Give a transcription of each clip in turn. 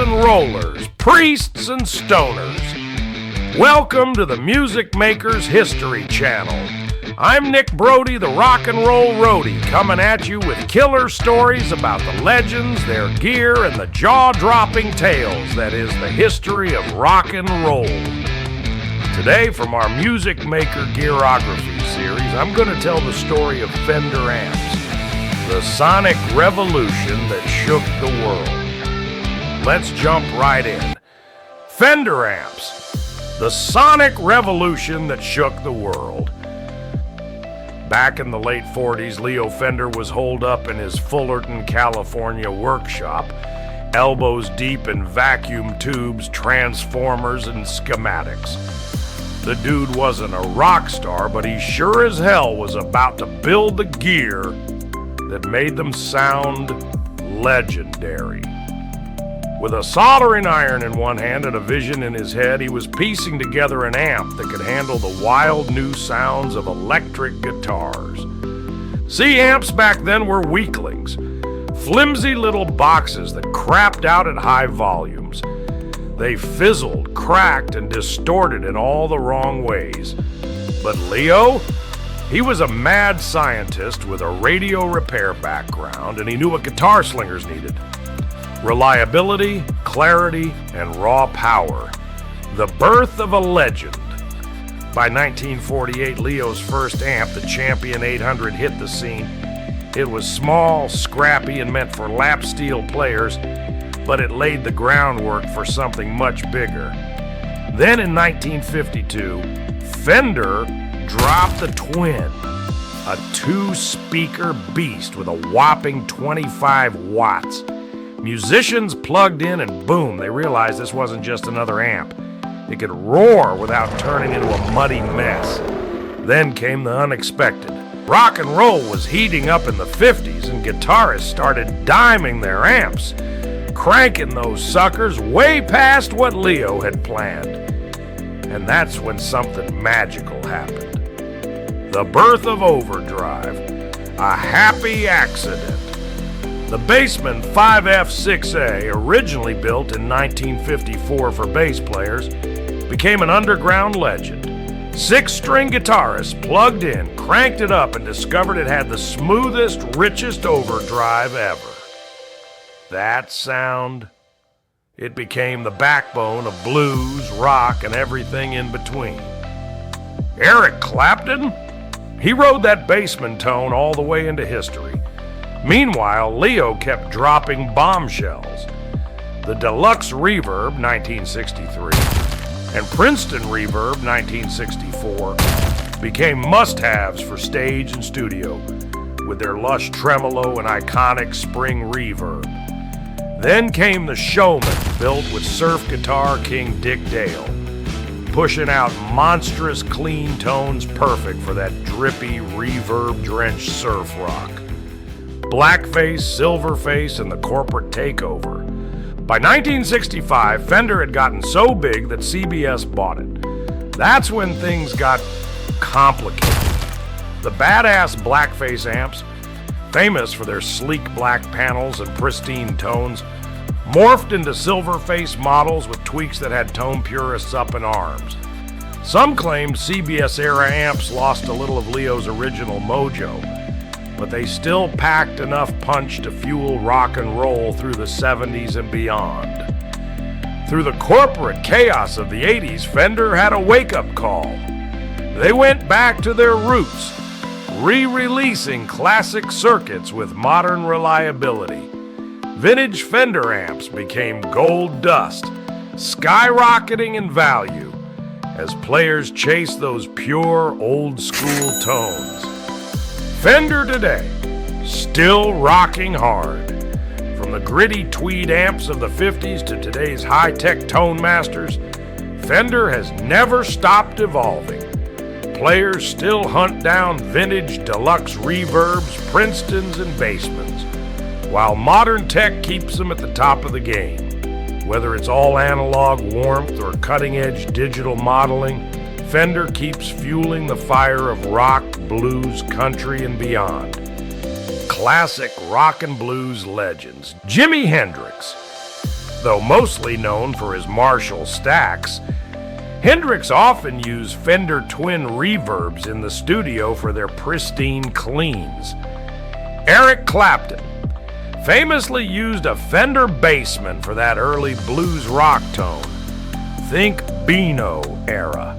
and rollers, priests and stoners. Welcome to the Music Maker's History Channel. I'm Nick Brody, the rock and roll roadie, coming at you with killer stories about the legends, their gear, and the jaw-dropping tales that is the history of rock and roll. Today, from our Music Maker Gearography series, I'm going to tell the story of Fender amps, the sonic revolution that shook the world. Let's jump right in. Fender amps, the sonic revolution that shook the world. Back in the late 40s, Leo Fender was holed up in his Fullerton, California workshop, elbows deep in vacuum tubes, transformers, and schematics. The dude wasn't a rock star, but he sure as hell was about to build the gear that made them sound legendary. With a soldering iron in one hand and a vision in his head, he was piecing together an amp that could handle the wild new sounds of electric guitars. See, amps back then were weaklings, flimsy little boxes that crapped out at high volumes. They fizzled, cracked, and distorted in all the wrong ways. But Leo, he was a mad scientist with a radio repair background, and he knew what guitar slingers needed. Reliability, clarity, and raw power. The birth of a legend. By 1948, Leo's first amp, the Champion 800, hit the scene. It was small, scrappy, and meant for lap steel players, but it laid the groundwork for something much bigger. Then in 1952, Fender dropped the Twin, a two-speaker beast with a whopping 25 watts. Musicians plugged in and boom, they realized this wasn't just another amp. It could roar without turning into a muddy mess. Then came the unexpected. Rock and roll was heating up in the 50s and guitarists started diming their amps, cranking those suckers way past what Leo had planned. And that's when something magical happened. The birth of overdrive, a happy accident. The Bassman 5F6A, originally built in 1954 for bass players, became an underground legend. 6-string guitarists plugged in, cranked it up, and discovered it had the smoothest, richest overdrive ever. That sound, it became the backbone of blues, rock, and everything in between. Eric Clapton, he rode that Bassman tone all the way into history. Meanwhile, Leo kept dropping bombshells. The Deluxe Reverb, 1963, and Princeton Reverb, 1964, became must-haves for stage and studio, with their lush tremolo and iconic spring reverb. Then came the Showman, built with surf guitar king Dick Dale, pushing out monstrous clean tones perfect for that drippy, reverb-drenched surf rock. Blackface, Silverface, and the corporate takeover. By 1965, Fender had gotten so big that CBS bought it. That's when things got complicated. The badass Blackface amps, famous for their sleek black panels and pristine tones, morphed into Silverface models with tweaks that had tone purists up in arms. Some claimed CBS-era amps lost a little of Leo's original mojo, but they still packed enough punch to fuel rock and roll through the 70s and beyond. Through the corporate chaos of the 80s, Fender had a wake-up call. They went back to their roots, re-releasing classic circuits with modern reliability. Vintage Fender amps became gold dust, skyrocketing in value as players chased those pure old-school tones. Fender today, still rocking hard. From the gritty tweed amps of the 50s to today's high-tech tone masters, Fender has never stopped evolving. Players still hunt down vintage Deluxe Reverbs, Princetons, and Bassmans, while modern tech keeps them at the top of the game. Whether it's all analog warmth or cutting-edge digital modeling, Fender keeps fueling the fire of rock, blues, country, and beyond. Classic rock and blues legends. Jimi Hendrix. Though mostly known for his Marshall stacks, Hendrix often used Fender Twin Reverbs in the studio for their pristine cleans. Eric Clapton famously used a Fender Bassman for that early blues rock tone. Think Beano era.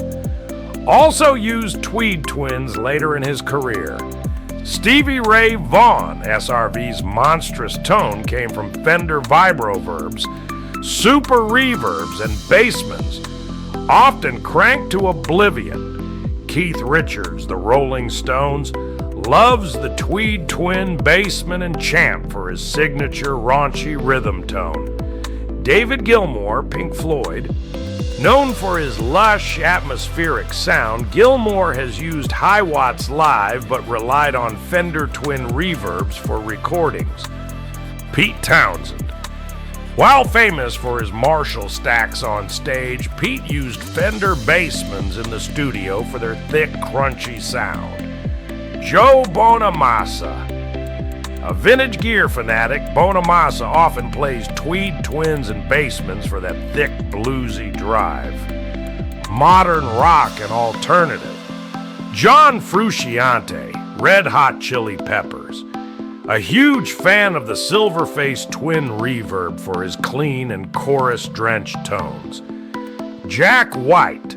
Also used Tweed Twins later in his career. Stevie Ray Vaughan, SRV's monstrous tone, came from Fender Vibroverbs, Super Reverbs, and Bassmans, often cranked to oblivion. Keith Richards, the Rolling Stones, loves the Tweed Twin Bassman and Champ for his signature raunchy rhythm tone. David Gilmour, Pink Floyd, known for his lush, atmospheric sound, Gilmour has used high watts live but relied on Fender Twin Reverbs for recordings. Pete Townsend. While famous for his Marshall stacks on stage, Pete used Fender Bassmans in the studio for their thick, crunchy sound. Joe Bonamassa. A vintage gear fanatic, Bonamassa often plays Tweed Twins and Bassmans for that thick, bluesy drive. Modern rock and alternative. John Frusciante, Red Hot Chili Peppers. A huge fan of the silver-faced Twin Reverb for his clean and chorus-drenched tones. Jack White,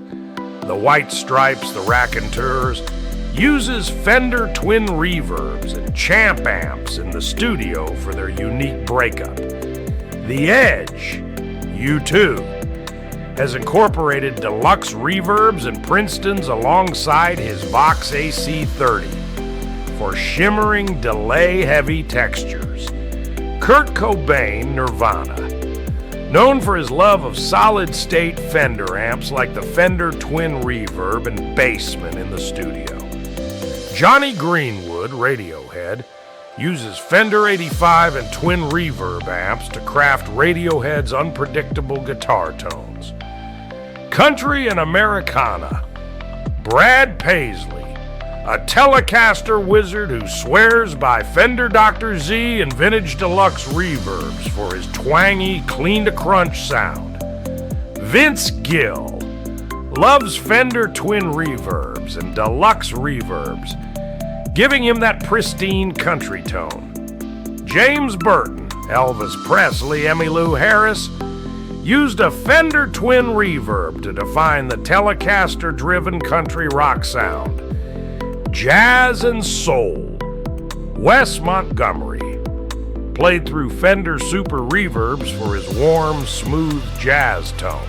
the White Stripes, the Raconteurs, uses Fender Twin Reverbs and Champ amps in the studio for their unique breakup. The Edge, U2, has incorporated Deluxe Reverbs and Princetons alongside his Vox AC30 for shimmering, delay-heavy textures. Kurt Cobain, Nirvana, known for his love of solid-state Fender amps like the Fender Twin Reverb and Bassman in the studio. Johnny Greenwood, Radiohead, uses Fender 85 and Twin Reverb amps to craft Radiohead's unpredictable guitar tones. Country and Americana, Brad Paisley, a Telecaster wizard who swears by Fender Dr. Z and Vintage Deluxe Reverbs for his twangy, clean-to-crunch sound. Vince Gill loves Fender Twin Reverbs and Deluxe Reverbs, giving him that pristine country tone. James Burton, Elvis Presley, Emmylou Harris used a Fender Twin Reverb to define the Telecaster-driven country rock sound. Jazz and soul. Wes Montgomery played through Fender Super Reverbs for his warm, smooth jazz tone.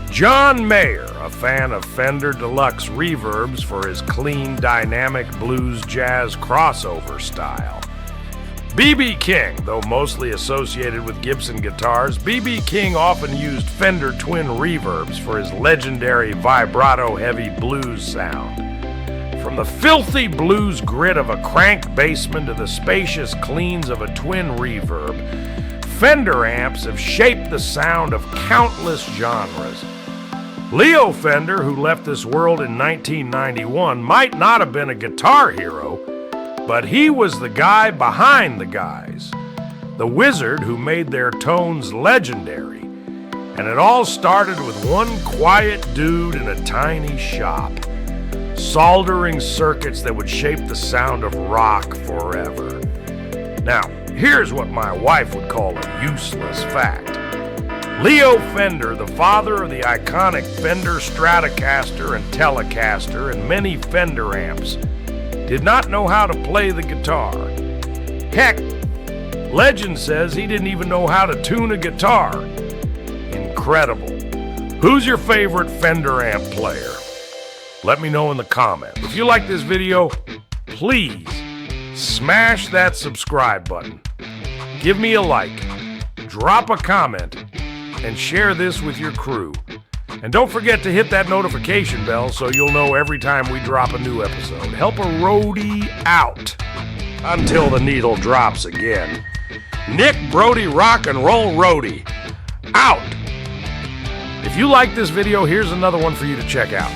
John Mayer, a fan of Fender Deluxe Reverbs for his clean, dynamic blues jazz crossover style. B.B. King, though mostly associated with Gibson guitars, B.B. King often used Fender Twin Reverbs for his legendary vibrato-heavy blues sound. From the filthy blues grit of a crank Bassman to the spacious cleans of a Twin Reverb, Fender amps have shaped the sound of countless genres. Leo Fender, who left this world in 1991, might not have been a guitar hero, but he was the guy behind the guys, the wizard who made their tones legendary. And it all started with one quiet dude in a tiny shop, soldering circuits that would shape the sound of rock forever. Now, here's what my wife would call a useless fact. Leo Fender, the father of the iconic Fender Stratocaster and Telecaster and many Fender amps, did not know how to play the guitar. Heck, legend says he didn't even know how to tune a guitar. Incredible. Who's your favorite Fender amp player? Let me know in the comments. If you like this video, please smash that subscribe button. Give me a like, drop a comment, and share this with your crew. And don't forget to hit that notification bell so you'll know every time we drop a new episode. Help a roadie out. Until the needle drops again. Nick Brody, Rock and Roll Roadie, out. If you like this video, here's another one for you to check out.